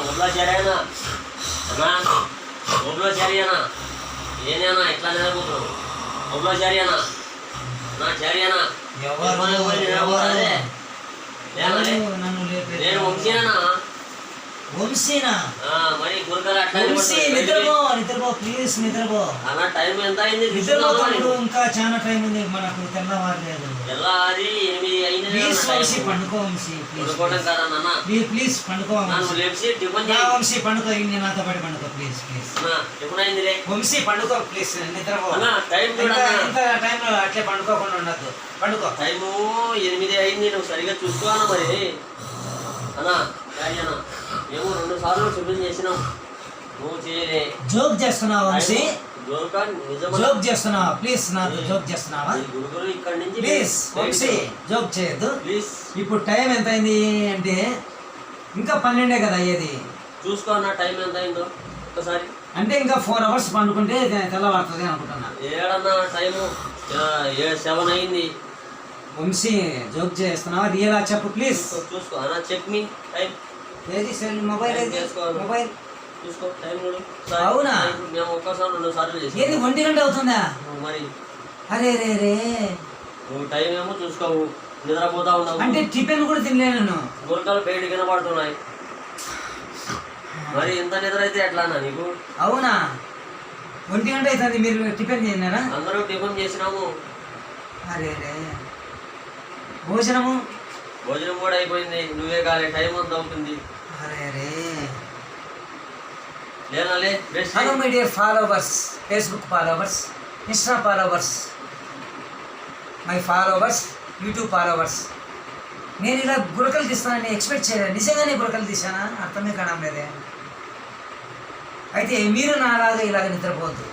ಒಬ್ಲಾಚಾರ್ಯನ ಅಣ್ಣ ಒಬ್ಲಾಚಾರ್ಯನ ಏನೇನ ಎಟ್లా నిలబోతున్నావు ಒಬ್ಲಾಚಾರ್ಯನ నా చార్యనా నేను వంశీనా వంశీనా మరి గురుగారు అట్లా నిద్రపో ప్లీజ్ నిద్రపో అన్న టైం ఎంత అయింది ఇంకా చాలా టైం ఉంది మనకు తెల్లవారలేదు తెల్లారి 8 అయింది ప్లీజ్ వంశీ పండుకో వంశీ పడుకోవడం కదా నాన్న ప్లీజ్ పండుకో నన్ను లేచి టిఫిన్ చేయి వంశీ పండుకో ఇంటి నాతో పాటు పండుకో ప్లీజ్ అన్న టిఫిన్ అయిందిలే వంశీ పండుకో ప్లీజ్ నిద్రపో అన్న టైం ఇంత టైంలో అట్లే పండుకోకుండా ఉండద్దు పండుకో టైము 8 అయింది నువ్వు సరిగా చూసుకోవాలా మరి అన్న చార్యనా మేము 2 సార్లు టిఫిన్ చేసినాం నువ్వు చేయలే జోక్ చేస్తున్నావా వంశీ జోక్ చేస్తున్నావా ప్లీజ్ నాతో జోక్ చేస్తున్నావా గురుగారు ఇక్కడ నుంచి ప్లీజ్ వంశీ జోక్ చేయొద్దు ప్లీజ్ ఇప్పుడు టైం ఎంత అయింది అంటే ఇంకా 12 కదా అయ్యేది చూసుకో అన్న టైం ఎంత అయిందో ఒకసారి అంటే ఇంకా 4 అవర్స్ పండుకుంటే తెల్లవారుతుంది అనుకుంటున్నా ఏడన్నా టైము 7 అయింది వంశీ జోక్ చేస్తున్నావా రియల్ చెప్పు ప్లీజ్ చూసుకో అన్న చెక్ మీ టైం ఏది సెల్ మొబైల్ మొబైల్ చూసుకో టైం చూడు అవునా మేము ఒక్కసారి 2 సార్లు చేసాం ఏది 1 గంట అవుతుందా మరి అరే రే రే నువ్వు టైం ఏమో చూసుకోవు నిద్రపోతా ఉన్నావు అంటే టిఫిన్ కూడా తినలేను గుంటలు బయట కనబడుతున్నాయి మరి ఎంత నిద్ర అయితే ఎట్లానా నీకు అవునా 1 గంట అవుతుంది మీరు టిఫిన్ తిన్నారా అందరూ టిఫిన్ చేసినాము అరే రే భోజనం కూడా అయిపోయింది నువ్వే కాలే టైం అంత అవుతుంది అరే రే లేనాలే hello my dear followers Facebook followers Insta followers my followers YouTube followers నేను ఇలా గురకలు తీస్తానని ఎక్స్పెక్ట్ చేయలేదు నిజంగానే గురకలు తీసానా అర్థమే కావడం లేదే అయితే మీరు నాలాగా ఇలాగ నిద్రపోవద్దు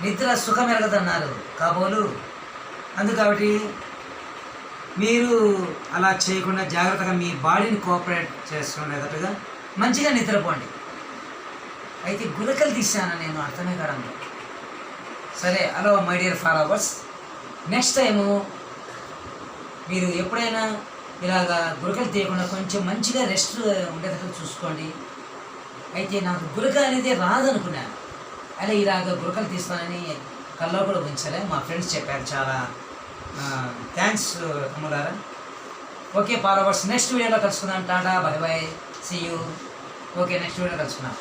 నిద్ర సుఖం ఎరగదన్నారు కాబోలు అందుకబట్టి మీరు అలా చేయకుండా జాగ్రత్తగా మీ బాడీని కోఆపరేట్ చేసుకునేటట్టుగా మంచిగా నిద్రపోండి అయితే గురకలు తీసాను నేను అర్థమే కావడంలో సరే hello my dear followers next time మీరు ఎప్పుడైనా ఇలాగా గురకలు తీయకుండా కొంచెం మంచిగా రెస్ట్ ఉండేటట్టు చూసుకోండి అయితే నాకు గురక అనేది రాదనుకున్నాను అలా ఇలాగ గురకలు తీస్తానని కల్లో కూడా ఉంచలే మా ఫ్రెండ్స్ చెప్పారు చాలా థ్యాంక్స్ తమ్ములారా ఓకే ఫాలోవర్స్ నెక్స్ట్ వీడియోలో కలుసుకుందాం టాటా bye bye see you okay next వీడియోలో కలుసుకుందాం